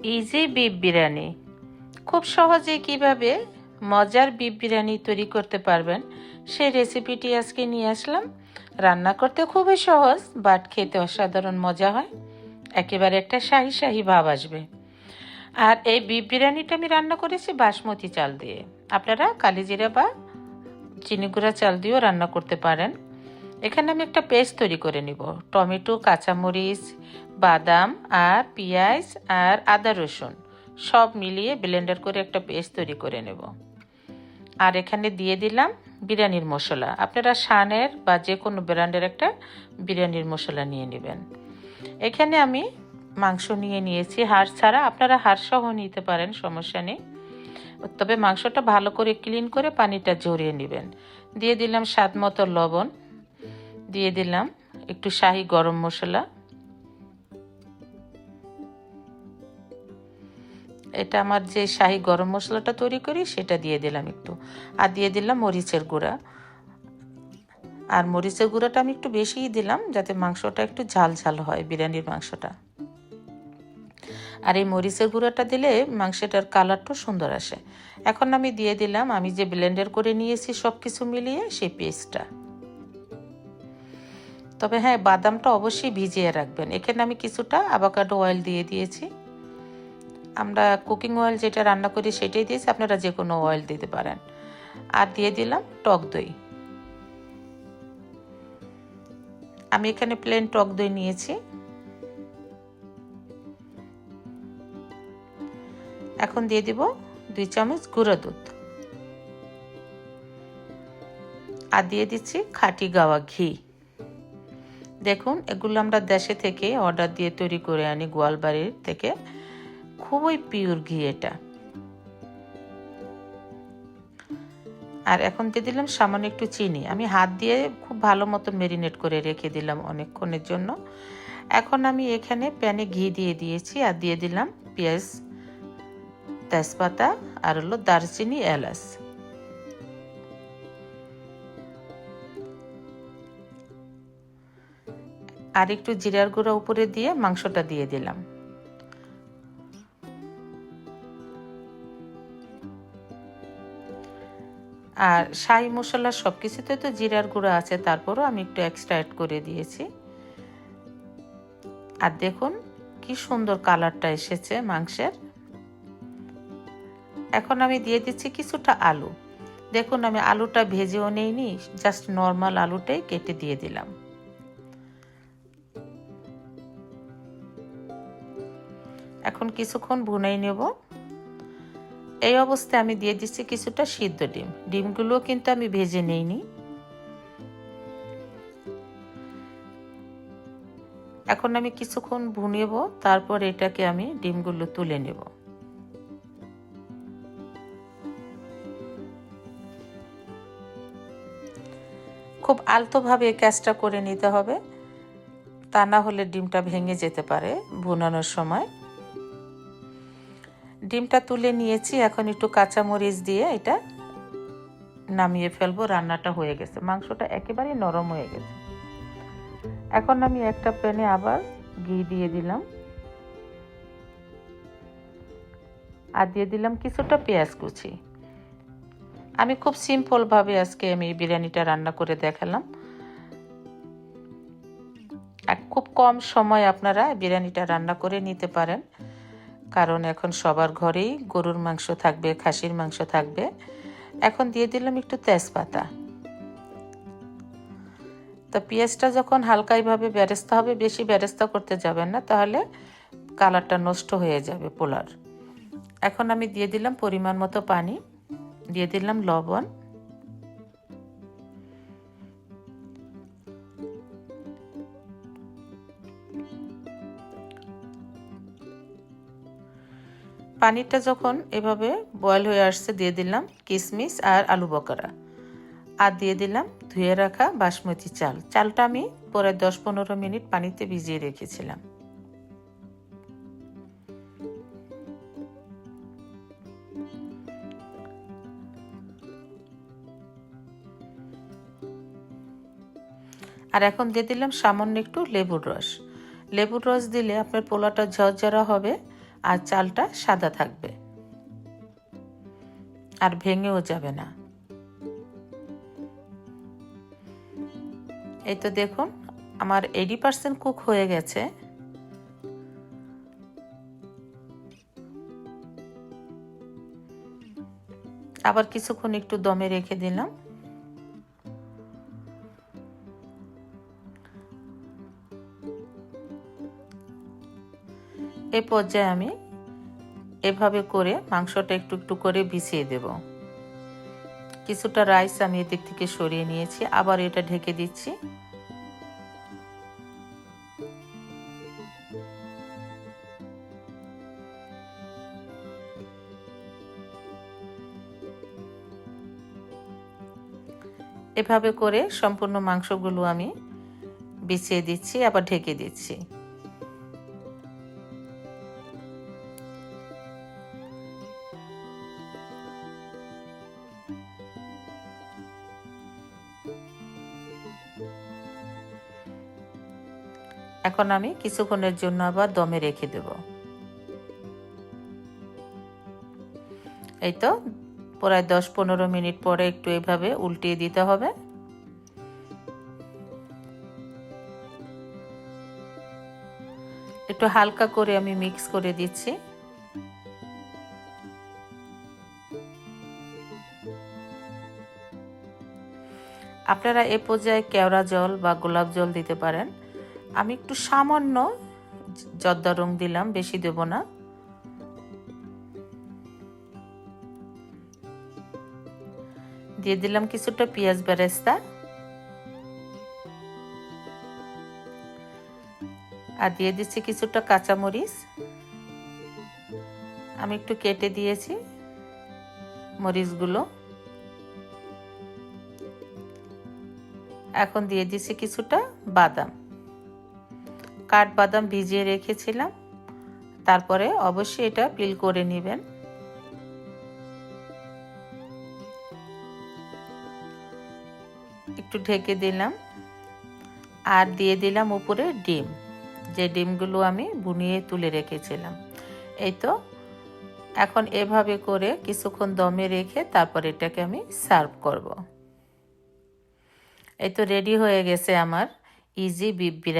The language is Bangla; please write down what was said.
ইজি বিফ বিরিয়ানি খুব সহজে কিভাবে মজার বিফ বিরিয়ানি তৈরি করতে পারবেন সেই রেসিপিটি আজকে নিয়ে আসলাম। রান্না করতে খুবই সহজ, বাট খেতে অসাধারণ মজা হয়। একেবারে একটা শাহি শাহি ভাব আসবে। আর এই বিফ বিরিয়ানিটা আমি রান্না করেছি বাসমতি চাল দিয়ে। আপনারা কালিজিরা বা চিনিগুড়া চাল দিয়েও রান্না করতে পারেন। এখানে আমি একটা পেস্ট তৈরি করে নিব। টমেটো, কাঁচামরিচ, বাদাম আর পেঁয়াজ আর আদা রসুন সব মিলিয়ে ব্লেন্ডার করে একটা পেস্ট তৈরি করে নেব। আর এখানে দিয়ে দিলাম বিরিয়ানির মশলা। আপনারা শানের বা যে কোনো ব্র্যান্ডের একটা বিরিয়ানির মশলা নিয়ে নেবেন। এখানে আমি মাংস নিয়েছি হাড় ছাড়া, আপনারা হাড় সহ নিতে পারেন, সমস্যা নেই। তবে মাংসটা ভালো করে ক্লিন করে পানিটা ঝরিয়ে নেবেন। দিয়ে দিলাম স্বাদ মতো লবণ, দিয়ে দিলাম একটু শাহি গরম মশলা, এটা আমার যে শাহি গরম মশলাটা তৈরি করি সেটা দিয়ে দিলাম একটু, আর দিয়ে দিলাম মরিচের গুঁড়া। আর মরিচের গুঁড়াটা আমি একটু বেশিই দিলাম যাতে মাংসটা একটু ঝাল ঝাল হয়, বিরিয়ানির মাংসটা। আর এই মরিচের গুঁড়াটা দিলে মাংসটার কালারটা সুন্দর আসে। এখন আমি দিয়ে দিলাম আমি যে ব্লেন্ডার করে নিয়েছি সব কিছু মিলিয়ে সেই পেস্টটা। তবে হ্যাঁ, বাদামটা অবশ্যই ভিজিয়ে রাখবেন। এখানে আমি কিছুটা অ্যাভোকাডো অয়েল দিয়ে দিয়েছি। আমরা কুকিং অয়েল যেটা রান্না করি সেটাই দিয়েছি, আপনারা যে কোনো অয়েল দিতে পারেন। আর দিয়ে দিলাম টক দই। আমি এখানে প্লেন টক দই নিয়েছি। এখন দিয়ে দিব 2 চামচ গুঁড়ো দুধ, আর দিয়ে দিচ্ছি খাঁটি গাওয়া ঘি। দেখুন, এগুলো আমরা দেশে থেকে অর্ডার দিয়ে তৈরি করে আনি, গোয়ালবাড়ির থেকে। খুবই পিওর ঘি এটা। আর এখন দিয়ে দিলাম সামান্য একটু চিনি। আমি হাত দিয়ে খুব ভালো মতো ম্যারিনেট করে রেখে দিলাম অনেকক্ষণের জন্য। এখন আমি এখানে প্যানে ঘি দিয়ে দিয়েছি, আর দিয়ে দিলাম পেঁয়াজ, তেজপাতা আর হলো দারচিনি, এলাচ। আর একটু জিরার গুঁড়া উপরে দিয়ে মাংসটা দিয়ে দিলাম। আর শাহি মশলা সব কিছুতে তো জিরার গুঁড়া আছে, তারপরও আমি একটু এক্সট্রা অ্যাড করে দিয়েছি। আর দেখুন কি সুন্দর কালারটা এসেছে মাংসের। এখন আমি দিয়ে দিচ্ছি কিছুটা আলু। দেখুন, আমি আলুটা ভেজেও নেইনি, জাস্ট নর্মাল আলুটাই কেটে দিয়ে দিলাম। এখন কিছুক্ষণ ভুনাই নেব। এই অবস্থায় আমি দিয়ে দিচ্ছি কিছুটা সিদ্ধ ডিম। ডিমগুলো কিন্তু আমি ভেজে নেইনি। এখন আমি কিছুক্ষণ ভুনেব, তারপর এটাকে আমি ডিমগুলো তুলে নেব। খুব আলতোভাবে কাজটা করে নিতে হবে, তা না হলে ডিমটা ভেঙে যেতে পারে ভুনানোর সময়। ডিমটা তুলে নিয়েছি। এখন একটু কাঁচামরিচ দিয়ে এটা নামিয়ে ফেলবো। রান্নাটা হয়ে গেছে, মাংসটা একেবারে নরম হয়ে গেছে। এখন আমি একটা প্যানে আবার ঘি দিয়ে দিলাম, আর দিয়ে দিলাম কিছুটা পেঁয়াজ কুচি। আমি খুব সিম্পলভাবে আজকে আমি বিরিয়ানিটা রান্না করে দেখালাম। আর খুব কম সময় আপনারা বিরিয়ানিটা রান্না করে নিতে পারেন, কারণ এখন সবার ঘরেই গরুর মাংস থাকবে, খাসির মাংস থাকবে। এখন দিয়ে দিলাম একটু তেজপাতা। তো পেঁয়াজটা যখন হালকা এইভাবে বেরেস্তা হবে, বেশি বেরেস্তা করতে যাবেন না, তাহলে কালারটা নষ্ট হয়ে যাবে পোলার। এখন আমি দিয়ে দিলাম পরিমাণ মতো পানি, দিয়ে দিলাম লবণ। পানিটা যখন এভাবে বয়েল হয়ে আসছে, দিয়ে দিলাম কিশমিশ আর আলু বকরা, আর দিয়ে দিলাম ধুয়ে রাখা বাসমতি চাল। চালটা আমি পরে 10-15 মিনিট পানিতে ভিজিয়ে রেখেছিলাম। আর এখন দিয়ে দিলাম সামান্য একটু লেবুর রস। লেবুর রস দিলে আপনার পোলাওটা ঝরঝরা হবে, আর চালটা সাদা থাকবে, আর ভেঙেও যাবে না। এই তো দেখুন আমার 80% কুক হয়ে গেছে। আবার কিছুক্ষণ একটু দমে রেখে দিলাম। এই পর্যায়ে আমি এভাবে করে মাংসটা একটু একটু করে ভিজিয়ে দেব। কিছুটা রাইস আমি এদিক থেকে সরিয়ে নিয়েছি, আবার এটা ঢেকে দিচ্ছি। এভাবে করে সম্পূর্ণ মাংসগুলো আমি বিছিয়ে দিচ্ছি, আবার ঢেকে দিচ্ছি। এখন আমি কিছুক্ষণের জন্য আবার দমে রেখে দেব। এই তো প্রায় 10-15 মিনিট পরে একটু এভাবে উল্টিয়ে দিতে হবে। একটু হালকা করে আমি মিক্স করে দিচ্ছি। আপনারা এ পর্যায়ে কেওড়া জল বা গোলাপ জল দিতে পারেন। আমি একটু সামান্য জর্দা রং দিলাম, বেশি দেব না। দিয়ে দিলাম কিছুটা পেঁয়াজ বেরেস্তা, আর দিয়ে দিচ্ছি কিছুটা কাঁচামরিচ। আমি একটু কেটে দিয়েছি মরিচগুলো। এখন দিয়ে দিচ্ছি কিছুটা বাদাম, কাঠবাদাম ভিজিয়ে রেখেছিলাম। তারপরে অবশ্যই এটা পিল করে নেবেন। একটু ঢেকে দিলাম, আর দিয়ে দিলাম উপরে ডিম, যে ডিমগুলো আমি বুনিয়ে তুলে রেখেছিলাম। এই তো এখন এভাবে করে কিছুক্ষণ দমে রেখে তারপর এটাকে আমি সার্ভ করব। এই তো রেডি হয়ে গেছে আমার ইজি বিফ বিরিয়ানি।